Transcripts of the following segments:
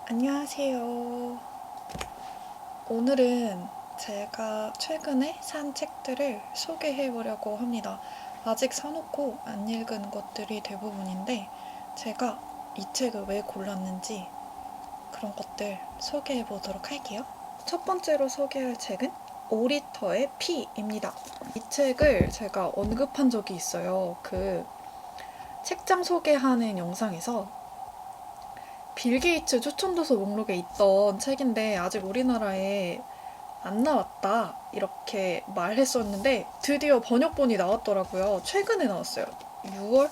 안녕하세요. 오늘은 제가 최근에 산 책들을 소개해 보려고 합니다. 아직 사놓고 안 읽은 것들이 대부분인데, 제가 이 책을 왜 골랐는지 그런 것들 소개해 보도록 할게요. 첫 번째로 소개할 책은 오리터의 피입니다. 이 책을 제가 언급한 적이 있어요. 그 책장 소개하는 영상에서 빌 게이츠 추천도서 목록에 있던 책인데 아직 우리나라에 안 나왔다 이렇게 말했었는데 드디어 번역본이 나왔더라고요. 최근에 나왔어요. 6월?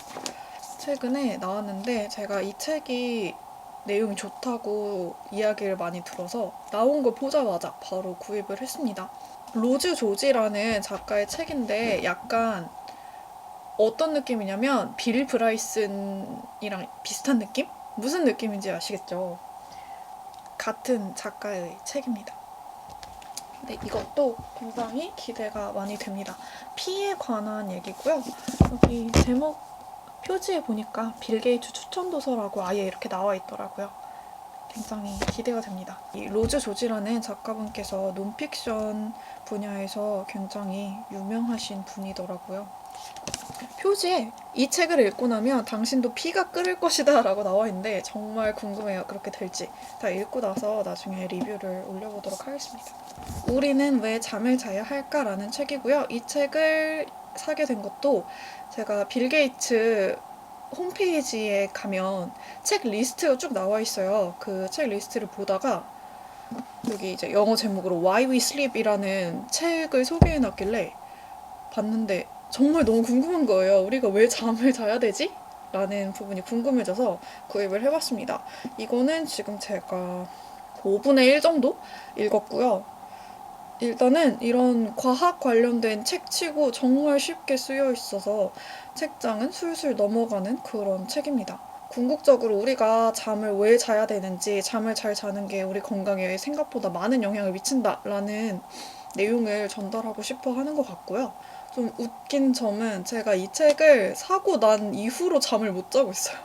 최근에 나왔는데 제가 이 책이 내용이 좋다고 이야기를 많이 들어서 나온 거 보자마자 바로 구입을 했습니다. 로즈 조지라는 작가의 책인데 약간 어떤 느낌이냐면 빌 브라이슨이랑 비슷한 느낌? 무슨 느낌인지 아시겠죠? 같은 작가의 책입니다. 네, 이것도 굉장히 기대가 많이 됩니다. 피에 관한 얘기고요. 여기 제목 표지에 보니까 빌 게이츠 추천 도서라고 아예 이렇게 나와 있더라고요. 굉장히 기대가 됩니다. 이 로즈 조지라는 작가분께서 논픽션 분야에서 굉장히 유명하신 분이더라고요. 표지에 이 책을 읽고 나면 당신도 피가 끓을 것이다 라고 나와 있는데 정말 궁금해요. 그렇게 될지. 다 읽고 나서 나중에 리뷰를 올려보도록 하겠습니다. 우리는 왜 잠을 자야 할까라는 책이고요. 이 책을 사게 된 것도 제가 빌 게이츠 홈페이지에 가면 책 리스트가 쭉 나와 있어요. 그 책 리스트를 보다가 여기 이제 영어 제목으로 Why We Sleep이라는 책을 소개해 놨길래 봤는데 정말 너무 궁금한 거예요. 우리가 왜 잠을 자야 되지? 라는 부분이 궁금해져서 구입을 해봤습니다. 이거는 지금 제가 5분의 1 정도 읽었고요. 일단은 이런 과학 관련된 책치고 정말 쉽게 쓰여 있어서 책장은 술술 넘어가는 그런 책입니다. 궁극적으로 우리가 잠을 왜 자야 되는지, 잠을 잘 자는 게 우리 건강에 생각보다 많은 영향을 미친다라는 내용을 전달하고 싶어 하는 것 같고요. 좀 웃긴 점은 제가 이 책을 사고 난 이후로 잠을 못 자고 있어요.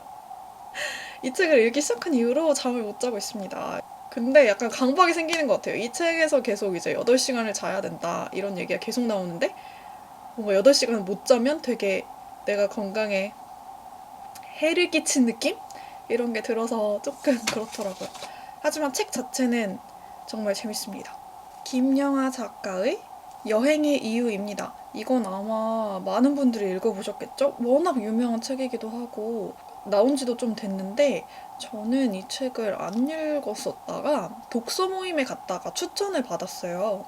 이 책을 읽기 시작한 이후로 잠을 못 자고 있습니다. 근데 약간 강박이 생기는 것 같아요. 이 책에서 계속 이제 8시간을 자야 된다 이런 얘기가 계속 나오는데 뭔가 8시간 못 자면 되게 내가 건강에 해를 끼친 느낌? 이런 게 들어서 조금 그렇더라고요. 하지만 책 자체는 정말 재밌습니다. 김영하 작가의 여행의 이유입니다. 이건 아마 많은 분들이 읽어보셨겠죠? 워낙 유명한 책이기도 하고 나온 지도 좀 됐는데 저는 이 책을 안 읽었었다가 독서 모임에 갔다가 추천을 받았어요.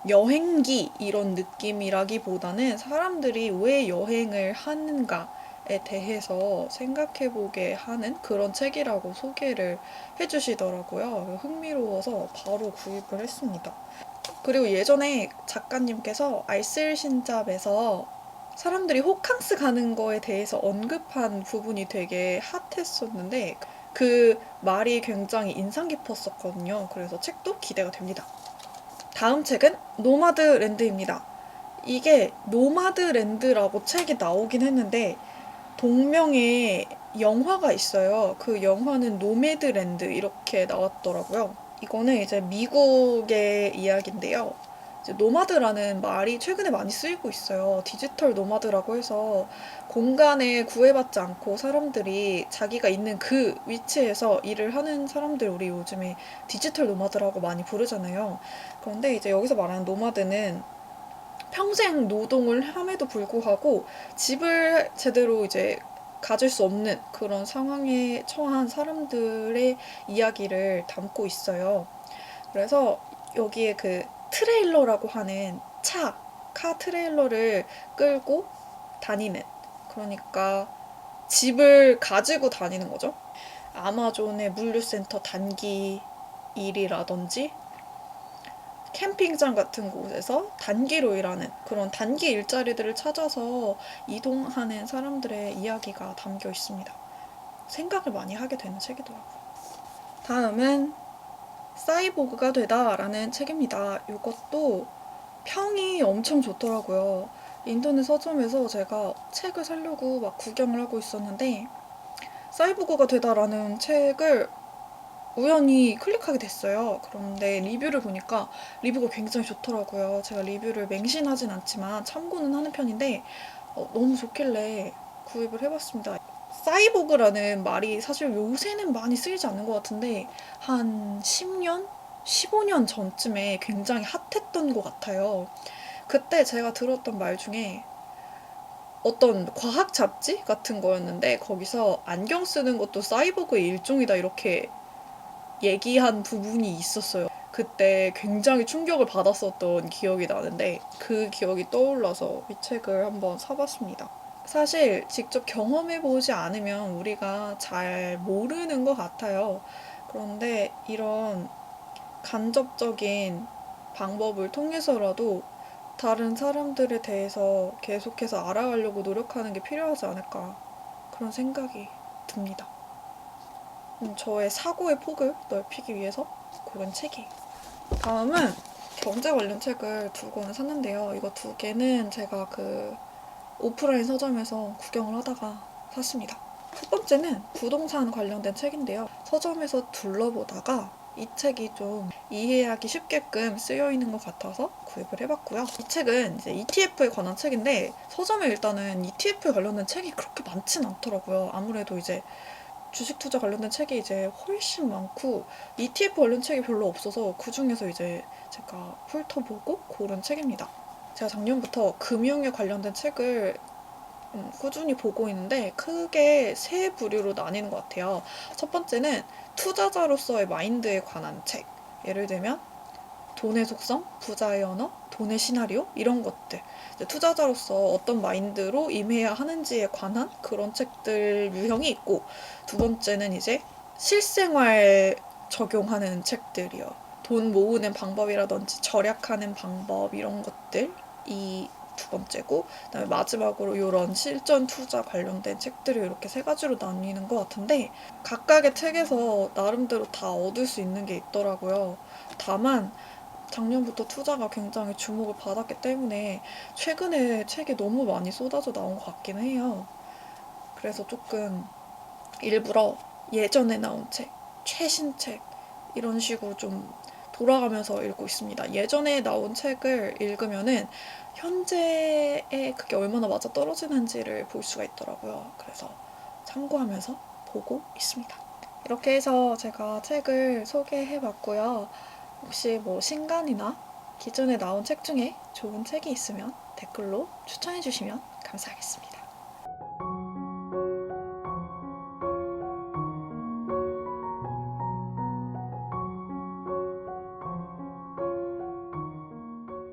여행기 이런 느낌이라기보다는 사람들이 왜 여행을 하는가에 대해서 생각해보게 하는 그런 책이라고 소개를 해주시더라고요. 흥미로워서 바로 구입을 했습니다. 그리고 예전에 작가님께서 알쓸신잡에서 사람들이 호캉스 가는 거에 대해서 언급한 부분이 되게 핫했었는데 그 말이 굉장히 인상 깊었었거든요. 그래서 책도 기대가 됩니다. 다음 책은 노마드랜드입니다. 이게 노마드랜드라고 책이 나오긴 했는데 동명의 영화가 있어요. 그 영화는 노매드랜드 이렇게 나왔더라고요. 이거는 이제 미국의 이야기인데요. 이제 노마드라는 말이 최근에 많이 쓰이고 있어요. 디지털 노마드라고 해서 공간에 구애받지 않고 사람들이 자기가 있는 그 위치에서 일을 하는 사람들 우리 요즘에 디지털 노마드라고 많이 부르잖아요. 그런데 이제 여기서 말하는 노마드는 평생 노동을 함에도 불구하고 집을 제대로 이제 가질 수 없는 그런 상황에 처한 사람들의 이야기를 담고 있어요. 그래서 여기에 그 트레일러라고 하는 카 트레일러를 끌고 다니는, 그러니까 집을 가지고 다니는 거죠. 아마존의 물류센터 단기 일이라든지 캠핑장 같은 곳에서 단기로 일하는 그런 단기 일자리들을 찾아서 이동하는 사람들의 이야기가 담겨 있습니다. 생각을 많이 하게 되는 책이더라고요. 다음은 사이보그가 되다라는 책입니다. 이것도 평이 엄청 좋더라고요. 인터넷 서점에서 제가 책을 사려고 막 구경을 하고 있었는데 사이보그가 되다라는 책을 우연히 클릭하게 됐어요. 그런데 리뷰를 보니까 리뷰가 굉장히 좋더라고요. 제가 리뷰를 맹신하진 않지만 참고는 하는 편인데 너무 좋길래 구입을 해봤습니다. 사이보그라는 말이 사실 요새는 많이 쓰이지 않는 것 같은데 한 10년? 15년 전쯤에 굉장히 핫했던 것 같아요. 그때 제가 들었던 말 중에 어떤 과학 잡지 같은 거였는데 거기서 안경 쓰는 것도 사이보그의 일종이다 이렇게 얘기한 부분이 있었어요. 그때 굉장히 충격을 받았었던 기억이 나는데 그 기억이 떠올라서 이 책을 한번 사봤습니다. 사실 직접 경험해보지 않으면 우리가 잘 모르는 것 같아요. 그런데 이런 간접적인 방법을 통해서라도 다른 사람들에 대해서 계속해서 알아가려고 노력하는 게 필요하지 않을까 그런 생각이 듭니다. 저의 사고의 폭을 넓히기 위해서 고른 책이에요. 다음은 경제 관련 책을 두 권을 샀는데요. 이거 두 개는 제가 그 오프라인 서점에서 구경을 하다가 샀습니다. 첫 번째는 부동산 관련된 책인데요. 서점에서 둘러보다가 이 책이 좀 이해하기 쉽게끔 쓰여 있는 것 같아서 구입을 해봤고요. 이 책은 이제 ETF에 관한 책인데 서점에 일단은 ETF에 관련된 책이 그렇게 많진 않더라고요. 아무래도 이제 주식 투자 관련된 책이 이제 훨씬 많고 ETF 관련 책이 별로 없어서 그 중에서 이제 제가 훑어보고 고른 책입니다. 제가 작년부터 금융에 관련된 책을 꾸준히 보고 있는데 크게 세 부류로 나뉘는 것 같아요. 첫 번째는 투자자로서의 마인드에 관한 책. 예를 들면 돈의 속성, 부자의 언어, 돈의 시나리오 이런 것들. 투자자로서 어떤 마인드로 임해야 하는지에 관한 그런 책들 유형이 있고 두 번째는 이제 실생활 적용하는 책들이요. 돈 모으는 방법이라든지 절약하는 방법 이런 것들이 두 번째고 그다음에 마지막으로 이런 실전 투자 관련된 책들을 이렇게 세 가지로 나뉘는 것 같은데 각각의 책에서 나름대로 다 얻을 수 있는 게 있더라고요. 다만 작년부터 투자가 굉장히 주목을 받았기 때문에 최근에 책이 너무 많이 쏟아져 나온 것 같긴 해요. 그래서 조금 일부러 예전에 나온 책, 최신 책 이런 식으로 좀 돌아가면서 읽고 있습니다. 예전에 나온 책을 읽으면은 현재에 그게 얼마나 맞아 떨어지는지를 볼 수가 있더라고요. 그래서 참고하면서 보고 있습니다. 이렇게 해서 제가 책을 소개해 봤고요. 혹시 뭐 신간이나 기존에 나온 책 중에 좋은 책이 있으면 댓글로 추천해 주시면 감사하겠습니다.